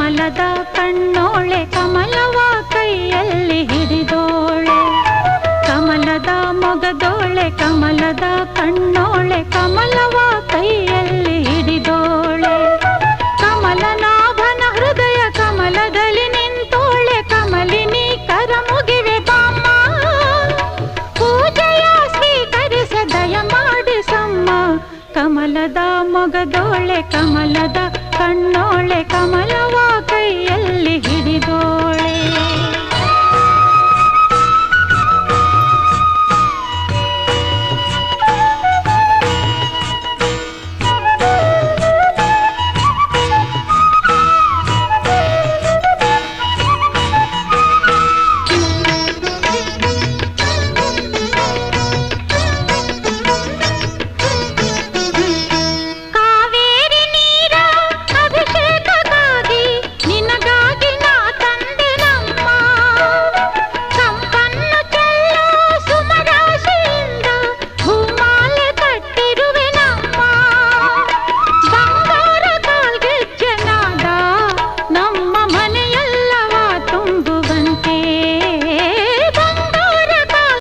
ಕಮಲದ ಕಣ್ಣೋಳೆ ಕಮಲವ ಕೈಯಲ್ಲಿ ಹಿಡಿದೋಳೆ ಕಮಲದ ಮೊಗದೋಳೆ ಕಮಲದ ಕಣ್ಣೋಳೆ ಕಮಲವ ಕೈಯಲ್ಲಿ ಹಿಡಿದೋಳೆ ಕಮಲನಾಭನ ಹೃದಯ ಕಮಲದಲ್ಲಿ ನಿಂತೋಳೆ ಕಮಲಿನಿ ಕರ ಮುಗಿವೆ ಬಾಮ್ಮ ಪೂಜೆಯ ಸ್ವೀಕರಿಸ ದಯ ಮಾಡಿಸಮ್ಮ ಕಮಲದ ಮೊಗದೋಳೆ ಕಮಲದ ಕಣ್ಣೋಳೆ ಕಮಲವ ಕೈಯಲ್ಲಿ ಹಿಡಿದೋಳೆ